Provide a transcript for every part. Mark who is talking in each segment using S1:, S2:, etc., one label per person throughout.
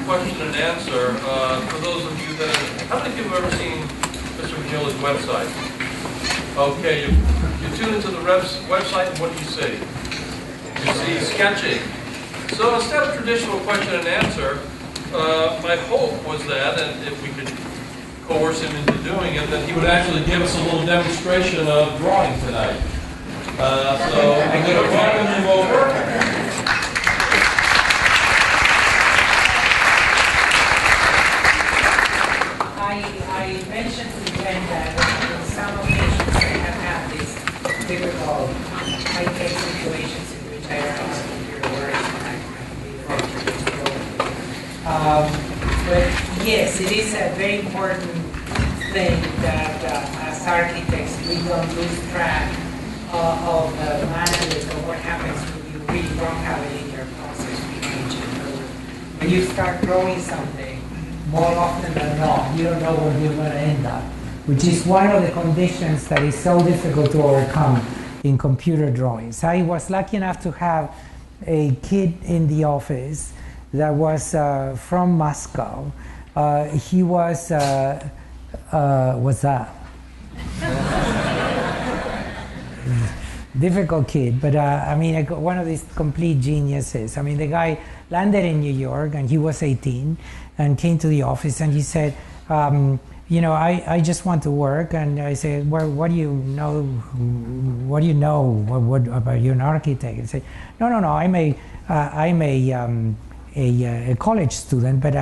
S1: question and answer. For those of you that, how many people have ever seen Mr. Viñoly's website? Okay, you tune into the website and what do you see? You see sketching. So instead of traditional question and answer, my hope was that, and if we could coerce him into doing it, that he would actually give us a little demonstration of drawing tonight. So I'm going to welcome him over.
S2: I mentioned to Jen that in some occasions I have had these difficult high-tech situations in which I run out of computer works and I but yes, it is a very important thing that as architects we don't lose track of the management of what happens when you really don't have a linear process behind you. When you start drawing something, more often than not, you don't know where you're going to end up, which is one of the conditions that is so difficult to overcome in computer drawings. I was lucky enough to have a kid in the office that was from Moscow. He was, what's that? Difficult kid, but I mean, one of these complete geniuses. I mean, the guy landed in New York and he was 18 and came to the office and he said, you know, I just want to work. And I said, well, what do you know? What do you know? What about you're an architect? And say, no, I'm a college student, but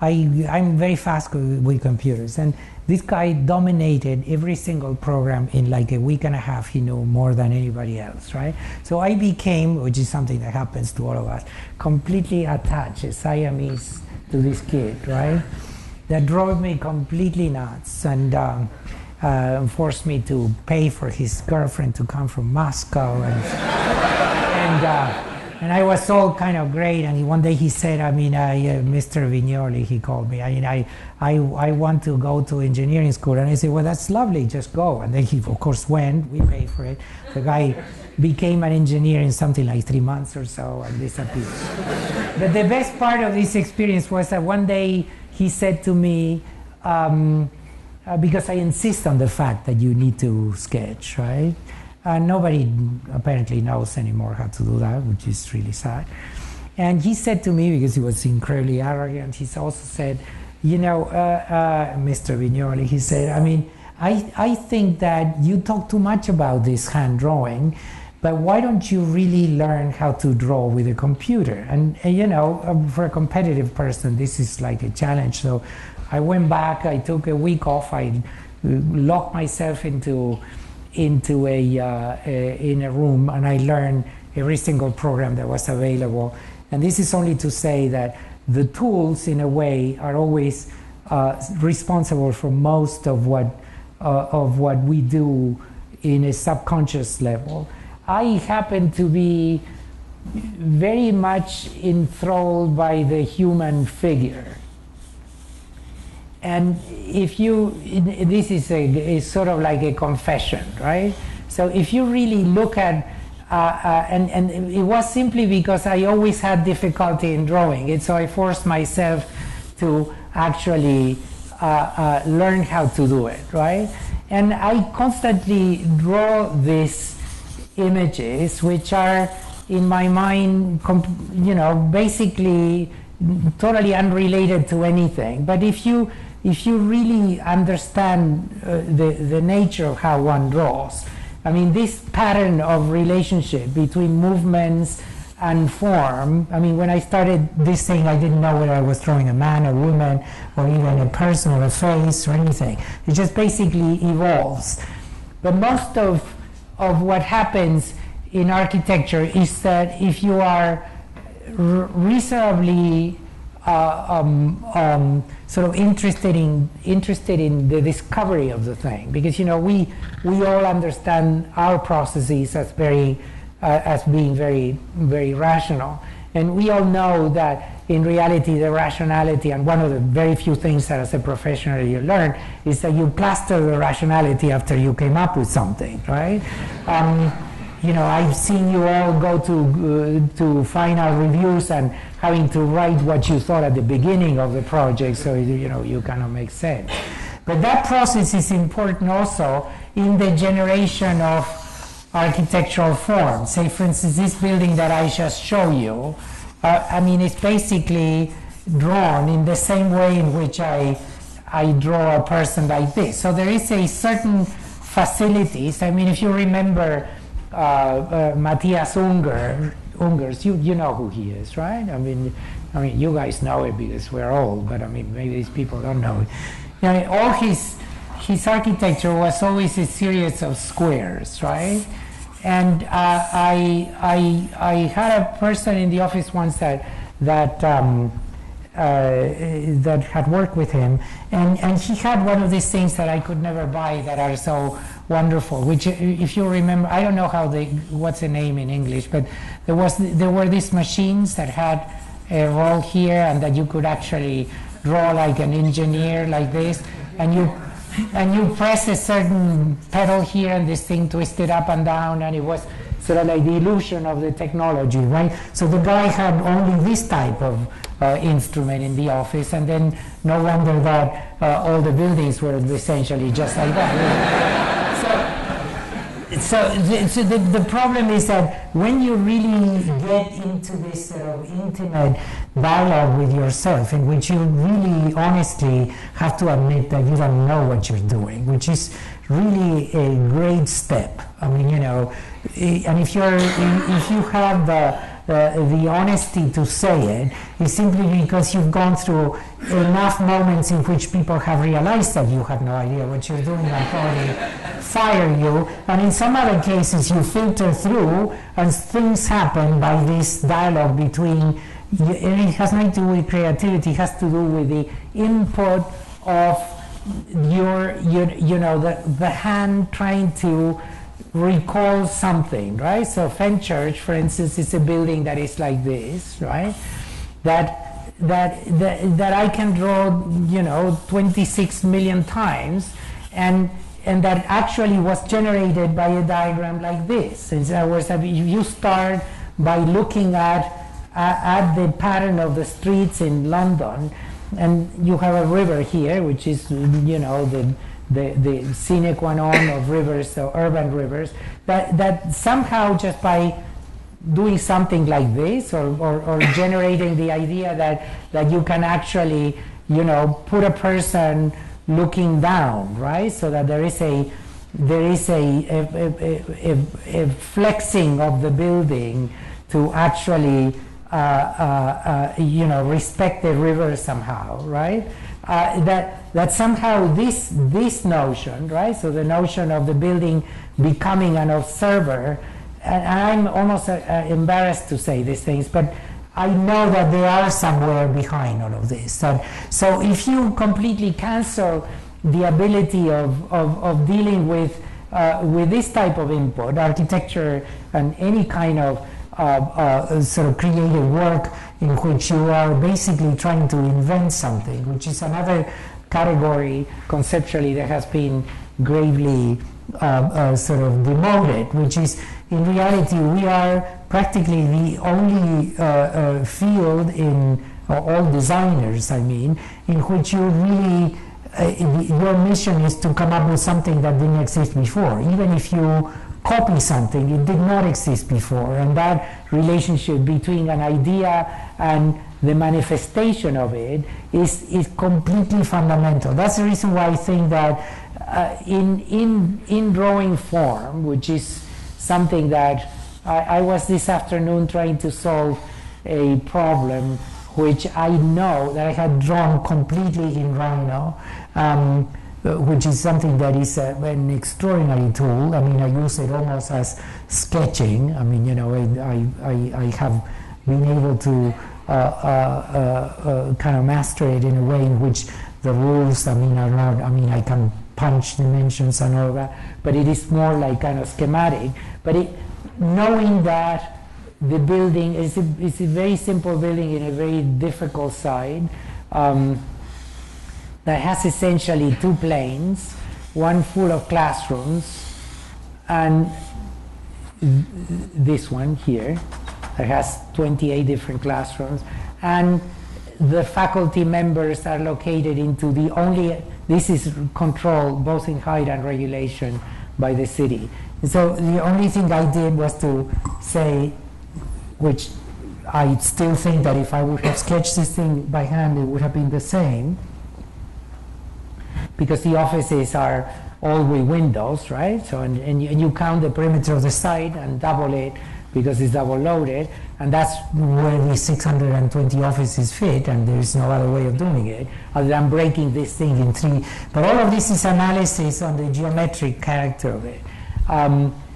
S2: I'm very fast with computers. And this guy dominated every single program in like a week and a half. He knew more than anybody else, right? So I became, which is something that happens to all of us, completely attached, a Siamese to this kid, right? That drove me completely nuts and forced me to pay for his girlfriend to come from Moscow. And I was all kind of great, and one day he said, I mean, Mr. Viñoly, he called me, I want to go to engineering school. And I said, well, that's lovely, just go. And then he, of course, went, we paid for it. The guy became an engineer in something like 3 months or so and disappeared. But the best part of this experience was that one day he said to me, because I insist on the fact that you need to sketch, right? Nobody apparently knows anymore how to do that, which is really sad. And he said to me, because he was incredibly arrogant, he also said, you know, Mr. Viñoly, he said, I mean, I think that you talk too much about this hand drawing, but why don't you really learn how to draw with a computer? And you know, for a competitive person, this is like a challenge. So I went back, I took a week off, I locked myself in a room, and I learned every single program that was available. And this is only to say that the tools, in a way, are always responsible for most of what we do in a subconscious level. I happen to be very much enthralled by the human figure. And if you, this is sort of like a confession, right? So if you really look at, and it was simply because I always had difficulty in drawing it, so I forced myself to actually learn how to do it, right? And I constantly draw these images, which are, in my mind, you know, basically totally unrelated to anything. But if you really understand the nature of how one draws, I mean, this pattern of relationship between movements and form, I mean, when I started this thing, I didn't know whether I was drawing a man, a woman, or even a person or a face or anything. It just basically evolves. But most of what happens in architecture is that if you are reasonably sort of interested in the discovery of the thing, because you know we all understand our processes as being very rational, and we all know that in reality the rationality, and one of the very few things that as a professional you learn, is that you plaster the rationality after you came up with something, right? you know, I've seen you all go to final reviews and having to write what you thought at the beginning of the project, so you know, you kind of make sense. But that process is important also in the generation of architectural forms. Say, for instance, this building that I just showed you, I mean, it's basically drawn in the same way in which I draw a person like this. So there is a certain facilities. I mean, if you remember Matthias Ungers, you know who he is, right? I mean, you guys know it because we're old, but I mean, maybe these people don't know it. You know, all his architecture was always a series of squares, right? And I had a person in the office once that had worked with him, and he had one of these things that I could never buy that are so wonderful, which, if you remember, I don't know what's the name in English, but there were these machines that had a roll here and that you could actually draw like an engineer like this, and you press a certain pedal here and this thing twisted up and down, and it was sort of like the illusion of the technology, right? So the guy had only this type of instrument in the office, and then no wonder that all the buildings were essentially just like that. So the problem is that when you really get into this sort of intimate dialogue with yourself, in which you really honestly have to admit that you don't know what you're doing, which is really a great step. I mean, you know, and if you have the honesty to say it, is simply because you've gone through enough moments in which people have realized that you have no idea what you're doing and probably fire you. And in some other cases, you filter through and things happen by this dialogue between you, and it has nothing to do with creativity, it has to do with the input of the hand trying to recall something, right? So Fenchurch, for instance, is a building that is like this, right? That I can draw, 26 million times, and that actually was generated by a diagram like this. In other words, you start by looking at the pattern of the streets in London, and you have a river here, which is, the sine qua non of rivers, so urban rivers, that somehow just by doing something like this, or generating the idea that you can actually, put a person looking down, right? So that there is a flexing of the building to actually, respect the river somehow, right? That somehow this notion, right? So the notion of the building becoming an observer, and I'm almost embarrassed to say these things, but I know that they are somewhere behind all of this. So if you completely cancel the ability of dealing with this type of input, architecture and any kind of sort of creative work in which you are basically trying to invent something, which is another category conceptually that has been gravely sort of demoted, which is, in reality, we are practically the only field in all designers, I mean, in which you really, your mission is to come up with something that didn't exist before. Even if you copy something, it did not exist before, and that relationship between an idea and the manifestation of it is completely fundamental. That's the reason why I think that in drawing form, which is something that I was this afternoon trying to solve a problem which I know that I had drawn completely in Rhino, which is something that is an extraordinary tool. I mean, I use it almost as sketching. I mean, I have been able to kind of master it in a way in which the rules, are not, I can punch dimensions and all that, but it is more like kind of schematic. But knowing that the building is a very simple building in a very difficult site, that has essentially two planes, one full of classrooms, and this one here that has 28 different classrooms, and the faculty members are located into the only, this is controlled both in height and regulation by the city. So the only thing I did was to say, which I still think that if I would have sketched this thing by hand, it would have been the same, because the offices are all with windows, right? So, and you count the perimeter of the site and double it because it's double loaded, and that's where the 620 offices fit, and there's no other way of doing it other than breaking this thing in three. But all of this is analysis on the geometric character of it.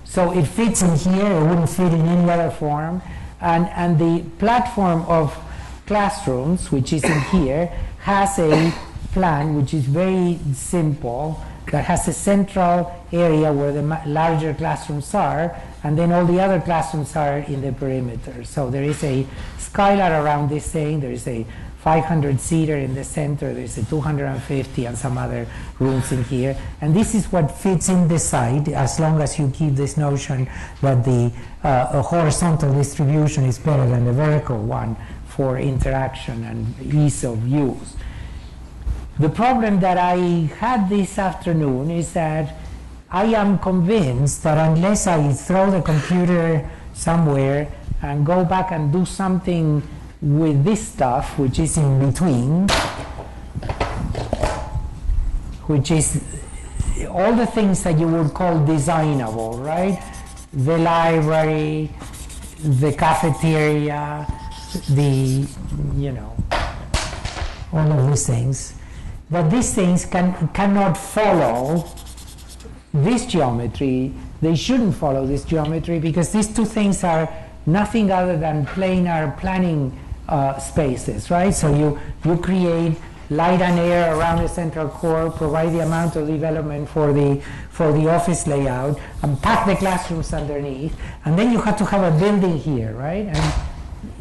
S2: So it fits in here, it wouldn't fit in any other form, and the platform of classrooms, which is in here, has a plan which is very simple, that has a central area where the larger classrooms are, and then all the other classrooms are in the perimeter. So there is a skylight around this thing, there is a 500-seater in the center, there's a 250 and some other rooms in here. And this is what fits in the site, as long as you keep this notion that the horizontal distribution is better than the vertical one for interaction and ease of use. The problem that I had this afternoon is that I am convinced that unless I throw the computer somewhere and go back and do something with this stuff, which is in between, which is all the things that you would call designable, right? The library, the cafeteria, the, all of these things. But these things cannot follow this geometry. They shouldn't follow this geometry because these two things are nothing other than planar planning spaces, right? So you create light and air around the central core, provide the amount of development for the office layout, and pack the classrooms underneath, and then you have to have a building here, right?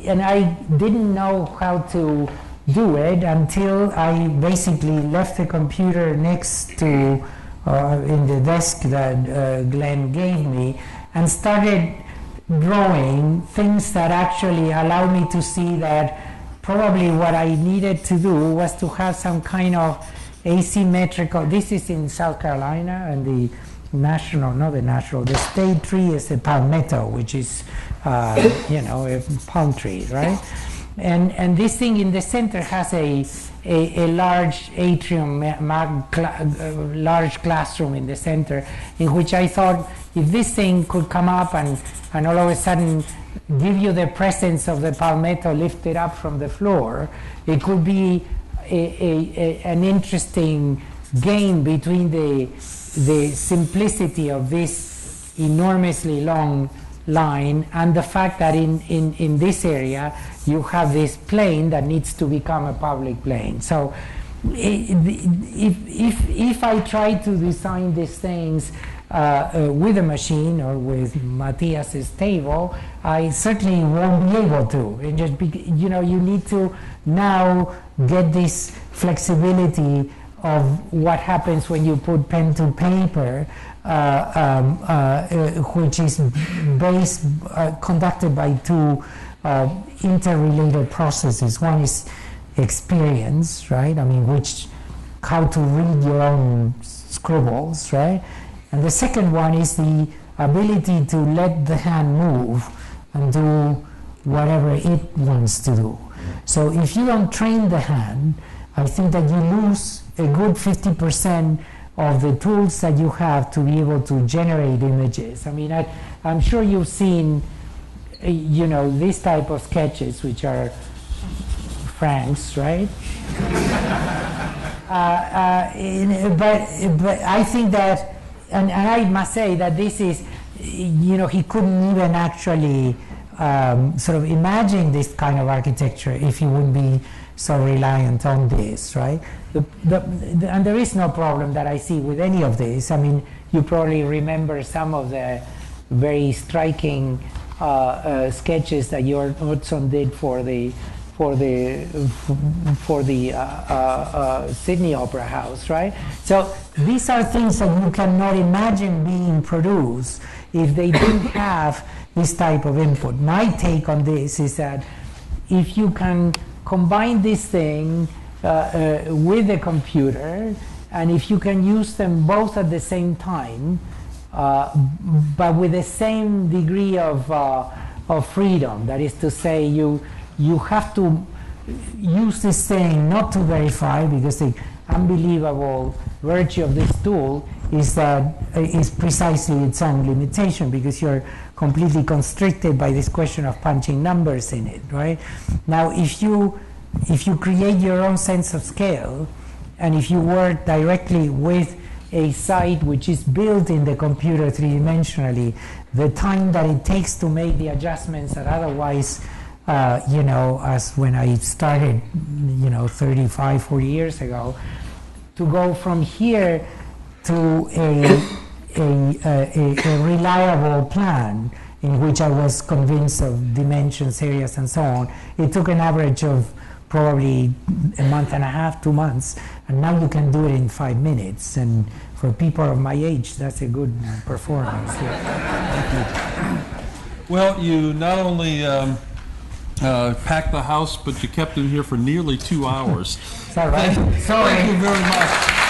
S2: And I didn't know how to do it until I basically left the computer next to in the desk that Glenn gave me and started drawing things that actually allow me to see that probably what I needed to do was to have some kind of asymmetrical, this is in South Carolina, and the state tree is a palmetto, which is a palm tree, right? And this thing in the center has a large atrium, large classroom in the center, in which I thought if this thing could come up and all of a sudden give you the presence of the palmetto lifted up from the floor, it could be an interesting game between the simplicity of this enormously long line and the fact that in this area you have this plane that needs to become a public plane. So if I try to design these things with a machine or with Matthias's table, I certainly won't be able to. And just you need to now get this flexibility of what happens when you put pen to paper, which is conducted by two interrelated processes. One is experience, right? I mean, how to read your own scribbles, right? And the second one is the ability to let the hand move and do whatever it wants to do. So if you don't train the hand, I think that you lose a good 50% of the tools that you have to be able to generate images. I mean, I'm sure you've seen, this type of sketches, which are Frank's, right? But I think that, and I must say that this is, he couldn't even actually sort of imagine this kind of architecture if he wouldn't be so reliant on this, right? And there is no problem that I see with any of this. I mean, you probably remember some of the very striking sketches that Jörn Utzon did for the for the Sydney Opera House, right? So these are things that you cannot imagine being produced if they didn't have this type of input. My take on this is that if you can combine this thing with the computer, and if you can use them both at the same time, but with the same degree of freedom, that is to say, you have to use this thing not to verify, because the unbelievable virtue of this tool is that is precisely its own limitation, because you're completely constricted by this question of punching numbers in it, right? Now, if you create your own sense of scale, and if you work directly with a site which is built in the computer three-dimensionally, the time that it takes to make the adjustments that otherwise, as when I started, 35, 40 years ago, to go from here to a reliable plan in which I was convinced of dimensions, areas, and so on, it took an average of probably a month and a half, 2 months, and now you can do it in 5 minutes. And for people of my age, that's a good performance. Yeah.
S3: Well, you not only packed the house, but you kept him here for nearly 2 hours.
S2: Is that right? Sorry.
S3: Thank you very much.